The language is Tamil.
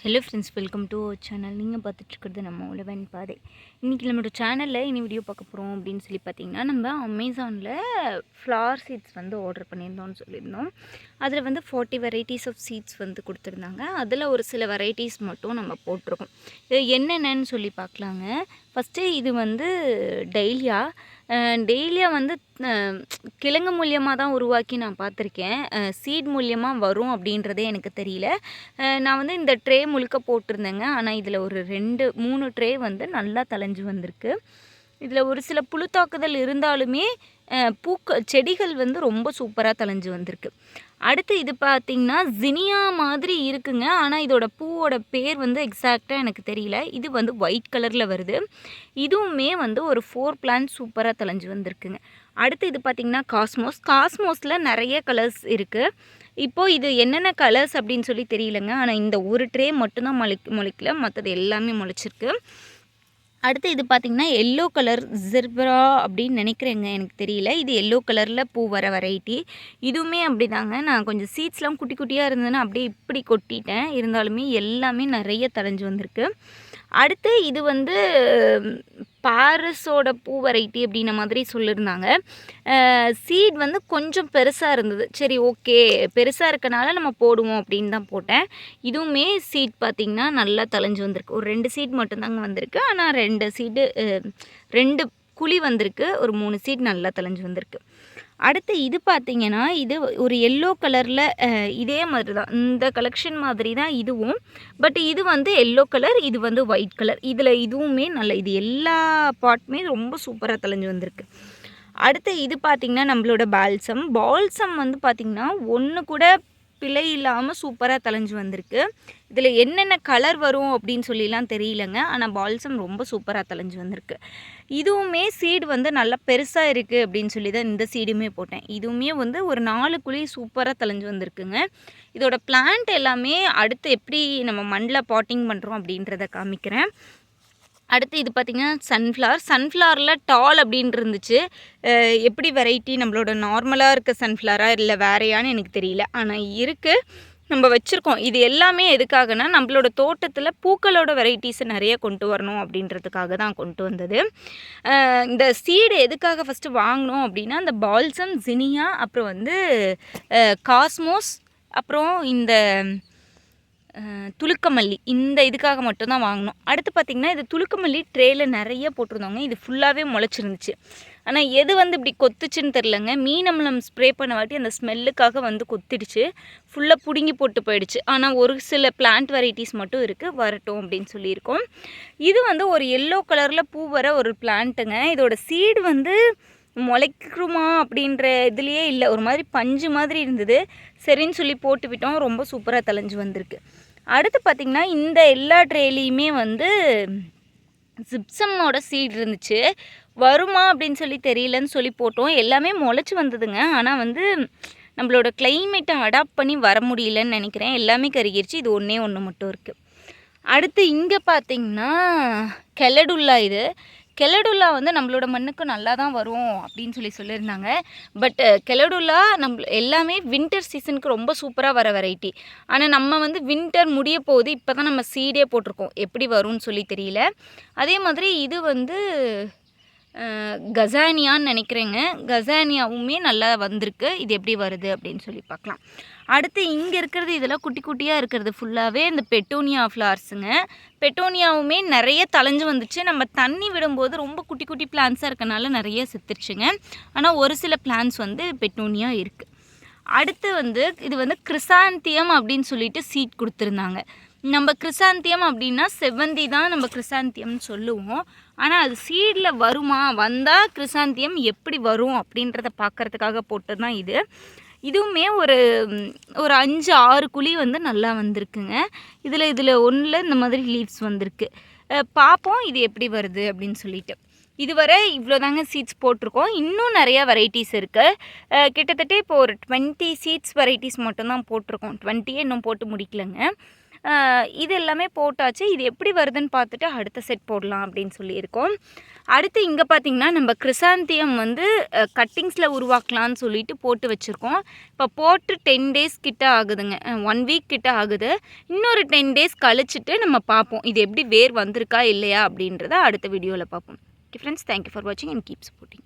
Hello friends, welcome to our channel. நீங்கள் பார்த்துட்ருக்கிறது நம்ம உழவன் பாதை. இன்றைக்கி நம்மளோட சேனலில் இனி வீடியோ பார்க்க போகிறோம் அப்படின்னு சொல்லி பார்த்தீங்கன்னா, நம்ம அமேசானில் ஃப்ளவர் சீட்ஸ் வந்து ஆர்டர் பண்ணியிருந்தோம்னு சொல்லியிருந்தோம். அதில் வந்து 40 வெரைட்டிஸ் ஆஃப் சீட்ஸ் வந்து கொடுத்துருந்தாங்க. அதில் ஒரு சில வெரைட்டிஸ் மட்டும் நம்ம போட்டிருக்கோம். இது என்னென்னு சொல்லி பார்க்கலாங்க. ஃபஸ்ட்டு இது வந்து டெய்லியா வந்து கிழங்கு மூலியமாக தான் உருவாக்கி நான் பார்த்துருக்கேன். சீட் மூலியமாக வரும் அப்படின்றதே எனக்கு தெரியல. நான் வந்து இந்த ட்ரே முழுக்க போட்டிருந்தேங்க. ஆனால் இதில் ஒரு 3 ட்ரே வந்து நல்லா தழைஞ்சு வந்திருக்கு. இதில் ஒரு சில புழு தாக்குதல் இருந்தாலுமே செடிகள் வந்து ரொம்ப சூப்பராக தழைஞ்சு வந்திருக்கு. அடுத்து இது பார்த்திங்கன்னா ஜினியா மாதிரி இருக்குங்க. ஆனால் இதோட பூவோட பேர் வந்து எக்ஸாக்டாக எனக்கு தெரியல. இது வந்து ஒயிட் கலரில் வருது. இதுவுமே வந்து ஒரு 4 பிளான்ட் சூப்பராக தழைஞ்சு வந்திருக்குங்க. அடுத்து இது பார்த்திங்கன்னா காஸ்மோஸில் நிறைய கலர்ஸ் இருக்குது. இப்போது இது என்னென்ன கலர்ஸ் அப்படின்னு சொல்லி தெரியலங்க. ஆனால் இந்த ஒரு ட்ரே மட்டும்தான் முளைக்கல, மற்றது எல்லாமே முளைச்சிருக்கு. அடுத்து இது பார்த்திங்கன்னா எல்லோ கலர் ஜிர்பரா அப்படின்னு நினைக்கிறேங்க, எனக்கு தெரியல. இது எல்லோ கலரில் பூ வர வெரைட்டி. இதுவுமே அப்படி தாங்க. நான் கொஞ்சம் சீட்ஸ்லாம் குட்டி குட்டியாக இருந்ததுன்னு அப்படியே இப்படி கொட்டிட்டேன். இருந்தாலுமே எல்லாமே நிறைய தழைஞ்சு வந்திருக்கு. அடுத்து இது வந்து பாரிஸோட பூ வெரைட்டி அப்படின்ன மாதிரி சொல்லியிருந்தாங்க. சீட் வந்து கொஞ்சம் பெருசாக இருந்தது. சரி, ஓகே, பெருசாக இருக்கனால நம்ம போடுவோம் அப்படின்னு தான் போட்டேன். இதுவுமே சீட் பார்த்திங்கன்னா நல்லா தழைஞ்சு வந்திருக்கு. ஒரு 2 சீட் மட்டும்தாங்க வந்திருக்கு. ஆனால் 2 குழி வந்திருக்கு. ஒரு 3 சீட் நல்லா தழைஞ்சு வந்திருக்கு. அடுத்து இது பார்த்திங்கன்னா, இது ஒரு எல்லோ கலரில் இதே மாதிரி தான், இந்த கலெக்ஷன் மாதிரி தான் இதுவும். பட் இது வந்து எல்லோ கலர், இது வந்து ஒயிட் கலர். இதில் இதுவுமே இது எல்லா பாட்டுமே ரொம்ப சூப்பராக தழைஞ்சு வந்திருக்கு. அடுத்து இது பார்த்திங்கன்னா நம்மளோட பால்சம் வந்து பார்த்திங்கன்னா ஒன்று கூட பிழை இல்லாமல் சூப்பராக தழைஞ்சு வந்திருக்கு. இதில் என்னென்ன கலர் வரும் அப்படின்னு சொல்லிலாம் தெரியலங்க. ஆனால் பால்சம் ரொம்ப சூப்பராக தழைஞ்சு வந்திருக்கு. இதுவுமே சீடு வந்து நல்லா பெருசாக இருக்குது அப்படின்னு சொல்லி தான் இந்த சீடுமே போட்டேன். இதுவுமே வந்து ஒரு 4 குழி சூப்பராக தழைஞ்சு வந்திருக்குங்க. இதோட பிளான்ட் எல்லாமே அடுத்து எப்படி நம்ம மண்ணில் பாட்டிங் பண்ணுறோம் அப்படின்றத காமிக்கிறேன். அடுத்து இது பார்த்திங்கன்னா சன்ஃப்ளவரில் டால் அப்படின்னு இருந்துச்சு. எப்படி வெரைட்டி நம்மளோட நார்மலாக இருக்க சன்ஃப்ளவராக இல்லை வேறையான்னு எனக்கு தெரியல. ஆனால் இருக்குது, நம்ம வச்சுருக்கோம். இது எல்லாமே எதுக்காகனா நம்மளோட தோட்டத்தில் பூக்களோட வெரைட்டிஸை நிறைய கொண்டு வரணும் அப்படின்றதுக்காக தான் கொண்டு வந்தது. இந்த சீடு எதுக்காக ஃபஸ்ட்டு வாங்கினோம் அப்படின்னா, இந்த பால்சம், ஜினியா, அப்புறம் வந்து காஸ்மோஸ், அப்புறம் இந்த துளுக்கமல்லி, இந்த இதுக்காக மட்டும்தான் வாங்கினோம். அடுத்து பார்த்திங்கன்னா இது துளுக்கமல்லி ட்ரேயில் நிறைய போட்டிருந்தோங்க. இது ஃபுல்லாகவே முளைச்சிருந்துச்சு. ஆனால் எது வந்து இப்படி கொத்துச்சுன்னு தெரிலங்க. மீனம்லம் ஸ்ப்ரே பண்ண வாட்டி அந்த ஸ்மெல்லுக்காக வந்து கொத்திடுச்சு, ஃபுல்லாக பிடுங்கி போட்டு போயிடுச்சு. ஆனால் ஒரு சில பிளான்ட் வெரைட்டிஸ் மட்டும் இருக்குது, வரட்டும் அப்படின்னு சொல்லியிருக்கோம். இது வந்து ஒரு எல்லோ கலரில் பூ வர ஒரு பிளான்ட்டுங்க. இதோட சீடு வந்து முளைக்குமா அப்படின்ற இதுலேயே இல்லை, ஒரு மாதிரி பஞ்சு மாதிரி இருந்தது. சரின்னு சொல்லி போட்டு விட்டோம். ரொம்ப சூப்பராக தழைஞ்சு வந்திருக்கு. அடுத்து பார்த்திங்கன்னா இந்த எல்லா ட்ரேலையுமே வந்து ஜிப்சம்மோட சீட் இருந்துச்சு. வருமா அப்படின்னு சொல்லி தெரியலன்னு சொல்லி போட்டோம். எல்லாமே முளைச்சி வந்ததுங்க. ஆனால் வந்து நம்மளோட கிளைமேட்டை அடாப்ட் பண்ணி வர முடியலன்னு நினைக்கிறேன். எல்லாமே கருகிருச்சு. இது ஒன்று மட்டும் இருக்குது. அடுத்து இங்கே பார்த்திங்கன்னா கெலடுல்லா வந்து நம்மளோட மண்ணுக்கு நல்லா தான் வரும் அப்படின்னு சொல்லியிருந்தாங்க. பட் கெலடுல்லா எல்லாமே வின்டர் சீசனுக்கு ரொம்ப சூப்பராக வர வெரைட்டி. ஆனால் நம்ம வந்து வின்டர் முடிய போகுது, இப்போ தான் நம்ம சீடே போட்டிருக்கோம். எப்படி வரும்னு சொல்லி தெரியல. அதே மாதிரி இது வந்து கசானியான்னு நினைக்கிறேங்க. கசானியாவுமே நல்லா வந்திருக்கு. இது எப்படி வருது அப்படின்னு சொல்லி பார்க்கலாம். அடுத்து இங்கே இருக்கிறது இதெல்லாம் குட்டி குட்டியாக இருக்கிறது ஃபுல்லாகவே இந்த பெட்டோனியா ஃப்ளவர்ஸுங்க. பெட்டோனியாவுமே நிறைய தழைஞ்சு வந்துச்சு. நம்ம தண்ணி விடும்போது ரொம்ப குட்டி குட்டி பிளான்ஸாக இருக்கனால நிறைய செத்துருச்சுங்க. ஆனால் ஒரு சில பிளான்ஸ் வந்து பெட்டோனியா இருக்குது. அடுத்து வந்து இது வந்து கிறிசாந்தியம் அப்படின்னு சொல்லிட்டு சீட் கொடுத்துருந்தாங்க. நம்ம கிறிசாந்தியம் அப்படின்னா செவ்வந்தி தான் நம்ம கிறிசாந்தியம்னு சொல்லுவோம். ஆனால் அது சீடில் வருமா, வந்தால் கிறிசாந்தியம் எப்படி வரும் அப்படின்றத பார்க்குறதுக்காக போட்டது தான் இது. இதுவுமே ஒரு 5-6 குழி வந்து நல்லா வந்திருக்குங்க. இதில் ஒன்றில் இந்த மாதிரி லீவ்ஸ் வந்திருக்கு. பார்ப்போம் இது எப்படி வருது அப்படின்னு சொல்லிட்டு. இதுவரை இவ்வளோ தாங்க சீட்ஸ் போட்டிருக்கோம். இன்னும் நிறையா வெரைட்டிஸ் இருக்குது. கிட்டத்தட்ட இப்போ ஒரு 20 சீட்ஸ் வெரைட்டிஸ் மட்டும்தான் போட்டிருக்கோம். 20 இன்னும் போட்டு முடிக்கலைங்க. இது எல்லாமே போட்டாச்சு. இது எப்படி வருதுன்னு பார்த்துட்டு அடுத்த செட் போடலாம் அப்படின்னு சொல்லியிருக்கோம். அடுத்து இங்கே பார்த்திங்கன்னா நம்ம கிறிசாந்தியம் வந்து கட்டிங்ஸில் உருவாக்கலான்னு சொல்லிட்டு போட்டு வச்சுருக்கோம். இப்போ போட்டு 10 டேஸ் கிட்ட ஆகுதுங்க, 1 வீக் கிட்ட ஆகுது. இன்னொரு 10 டேஸ் கழிச்சிட்டு நம்ம பார்ப்போம் இது எப்படி வேர் வந்திருக்கா இல்லையா அப்படின்றத அடுத்த வீடியோவில் பார்ப்போம். ஓகே ஃப்ரெண்ட்ஸ், தேங்க்யூ ஃபார் வாட்சிங் அண்ட் கீப் சப்போர்ட்டிங்.